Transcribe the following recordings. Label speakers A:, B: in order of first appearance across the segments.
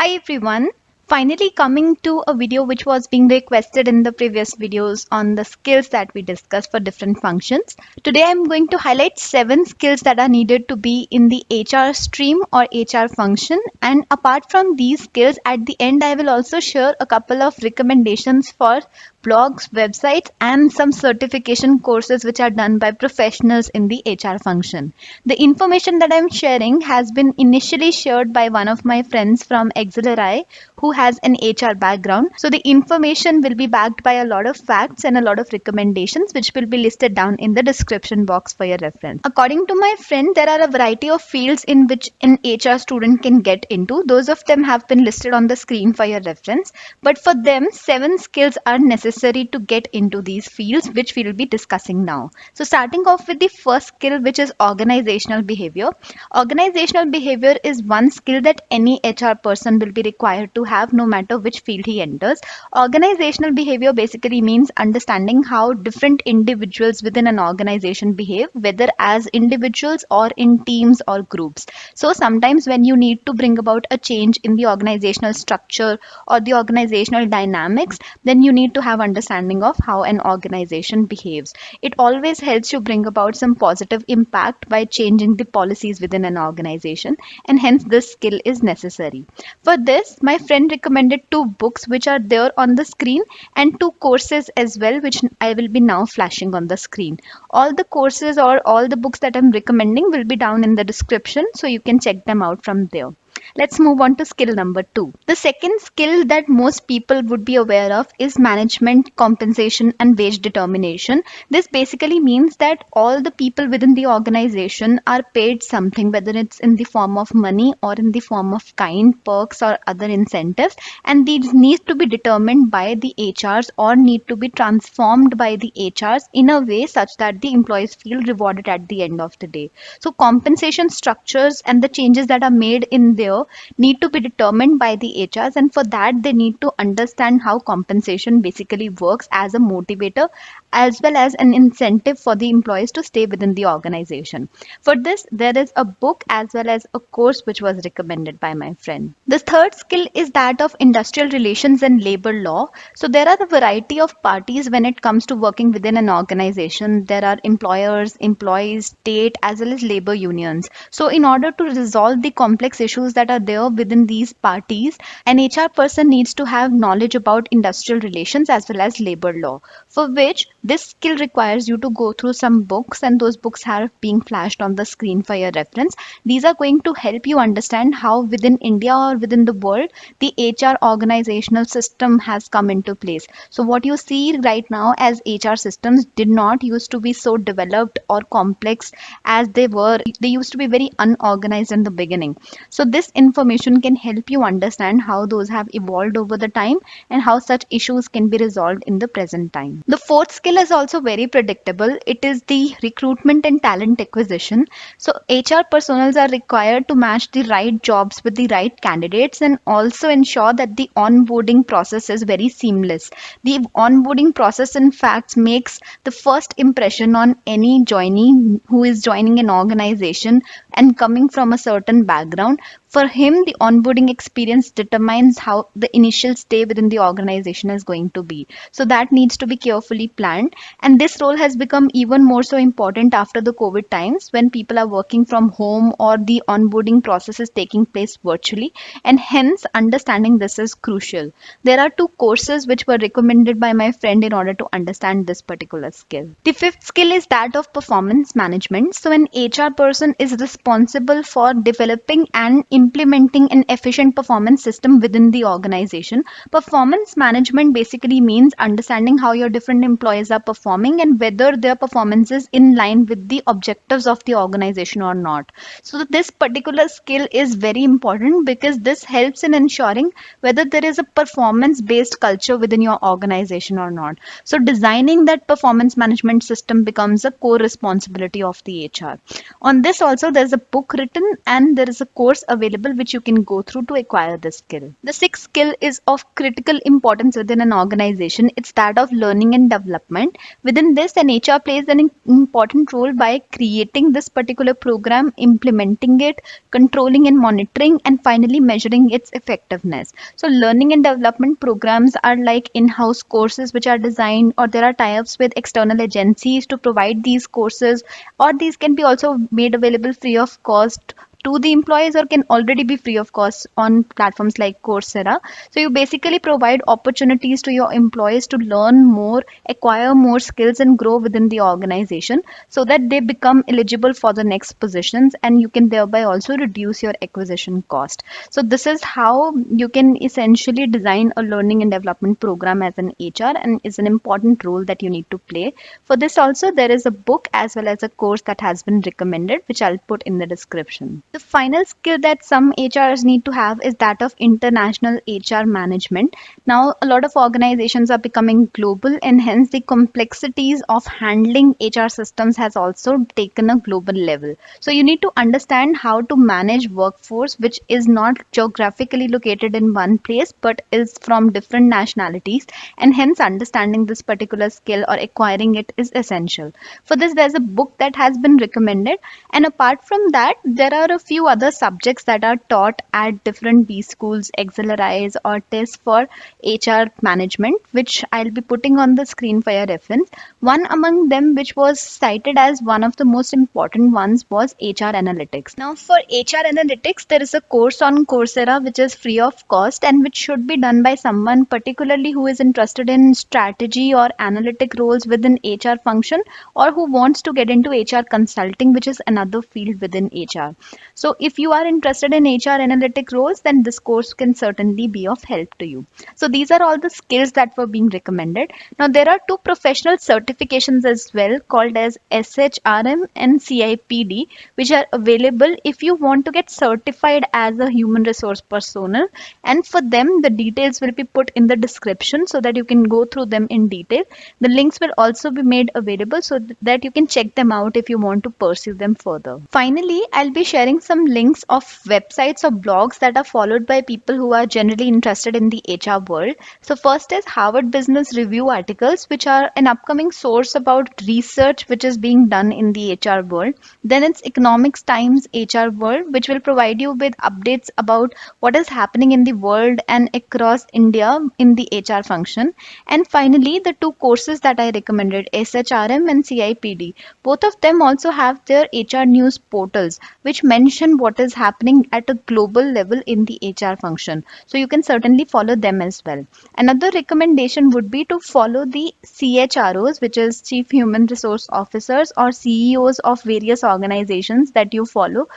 A: Hi everyone. Finally coming to a video which was being requested in the previous videos on the skills that we discussed for different functions. Today I'm going to highlight 7 skills that are needed to be in the HR stream or HR function, and apart from these skills at the end I will also share a couple of recommendations for blogs, websites and some certification courses which are done by professionals in the HR function. The information that I'm sharing has been initially shared by one of my friends from Exceleri who has an HR background. So the information will be backed by a lot of facts and a lot of recommendations which will be listed down in the description box for your reference. According to my friend, there are a variety of fields in which an HR student can get into. Those of them have been listed on the screen for your reference. But for them, 7 skills are necessary to get into these fields, which we will be discussing now. So starting off with the first skill, which is organizational behavior. Organizational behavior is one skill that any HR person will be required to have no matter which field he enters. Organizational behavior basically means understanding how different individuals within an organization behave, whether as individuals or in teams or groups. So sometimes when you need to bring about a change in the organizational structure or the organizational dynamics, then you need to have understanding of how an organization behaves. It always helps you bring about some positive impact by changing the policies within an organization, and hence this skill is necessary. For this, my friend recommended 2 books which are there on the screen and 2 courses as well, which I will be now flashing on the screen. All the courses or all the books that I'm recommending will be down in the description, so you can check them out from there. Let's move on to skill number 2. The second skill that most people would be aware of is management, compensation, and wage determination. This basically means that all the people within the organization are paid something, whether it's in the form of money or in the form of kind, perks, or other incentives, and these need to be determined by the HRs or need to be transformed by the HRs in a way such that the employees feel rewarded at the end of the day. So compensation structures and the changes that are made in there need to be determined by the HRs, and for that they need to understand how compensation basically works as a motivator as well as an incentive for the employees to stay within the organization. For this, there is a book as well as a course which was recommended by my friend. The third skill is that of industrial relations and labor law. So there are a variety of parties when it comes to working within an organization. There are employers, employees, state as well as labor unions. So in order to resolve the complex issues that are there within these parties, an HR person needs to have knowledge about industrial relations as well as labor law, for which this skill requires you to go through some books, and those books are being flashed on the screen for your reference. These are going to help you understand how within India or within the world the HR organizational system has come into place. So what you see right now as HR systems did not used to be so developed or complex as they were. They used to be very unorganized in the beginning. So this information can help you understand how those have evolved over the time and how such issues can be resolved in the present time. The fourth skill is also very predictable. It is the recruitment and talent acquisition. So HR personnel are required to match the right jobs with the right candidates and also ensure that the onboarding process is very seamless. The onboarding process in fact makes the first impression on any joinee who is joining an organization and coming from a certain background. For him, the onboarding experience determines how the initial stay within the organization is going to be. So that needs to be carefully planned. And this role has become even more so important after the COVID times when people are working from home or the onboarding process is taking place virtually. And hence, understanding this is crucial. There are 2 courses which were recommended by my friend in order to understand this particular skill. The fifth skill is that of performance management. So an HR person is responsible for developing and implementing an efficient performance system within the organization. Performance management basically means understanding how your different employees are performing and whether their performance is in line with the objectives of the organization or not. So this particular skill is very important because this helps in ensuring whether there is a performance based culture within your organization or not. So designing that performance management system becomes a core responsibility of the HR. On this also there's a book written and there is a course available available which you can go through to acquire this skill. The sixth skill is of critical importance within an organization. It's that of learning and development. Within this, an HR plays an important role by creating this particular program, implementing it, controlling and monitoring, and finally measuring its effectiveness. So learning and development programs are like in-house courses which are designed, or there are tie-ups with external agencies to provide these courses, or these can be also made available free of cost to the employees or can already be free of cost on platforms like Coursera. So you basically provide opportunities to your employees to learn more, acquire more skills and grow within the organization so that they become eligible for the next positions, and you can thereby also reduce your acquisition cost. So this is how you can essentially design a learning and development program as an HR, and is an important role that you need to play. For this also there is a book as well as a course that has been recommended, which I'll put in the description. The final skill that some HRs need to have is that of international HR management. Now, a lot of organizations are becoming global, and hence the complexities of handling HR systems has also taken a global level. So you need to understand how to manage workforce which is not geographically located in one place but is from different nationalities, and hence understanding this particular skill or acquiring it is essential. For this, there's a book that has been recommended, and apart from that, there are a few other subjects that are taught at different B schools, Accelerize or TEST for HR management, which I'll be putting on the screen for your reference. One among them, which was cited as one of the most important ones, was HR analytics. Now, for HR analytics, there is a course on Coursera which is free of cost and which should be done by someone particularly who is interested in strategy or analytic roles within HR function, or who wants to get into HR consulting, which is another field within HR. So if you are interested in HR analytic roles, then this course can certainly be of help to you. So these are all the skills that were being recommended. Now there are two professional certifications as well called as SHRM and CIPD, which are available if you want to get certified as a human resource personnel. And for them, the details will be put in the description so that you can go through them in detail. The links will also be made available so that you can check them out if you want to pursue them further. Finally, I'll be sharing some links of websites or blogs that are followed by people who are generally interested in the HR world. So first is Harvard Business Review articles, which are an upcoming source about research which is being done in the HR world. Then it's Economics Times HR World, which will provide you with updates about what is happening in the world and across India in the HR function. And finally, the two courses that I recommended, SHRM and CIPD, both of them also have their HR news portals, which mention what is happening at a global level in the HR function. So you can certainly follow them as well. Another recommendation would be to follow the CHROs, which is Chief Human Resource Officers or CEOs of various organizations that you follow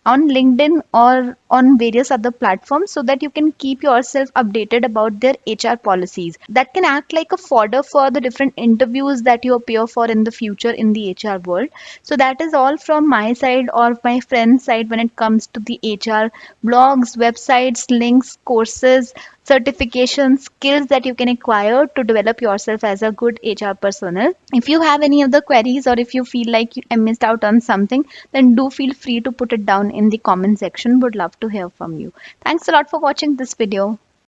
A: on LinkedIn or on various other platforms, so that you can keep yourself updated about their HR policies. That can act like a fodder for the different interviews that you appear for in the future in the HR world. So that is all from my side or my friend's side when it comes to the HR blogs, websites, links, courses, certifications, skills that you can acquire to develop yourself as a good HR personnel. If you have any other queries or if you feel like you missed out on something, then do feel free to put it down in the comment section. Would love to hear from you. Thanks a lot for watching this video.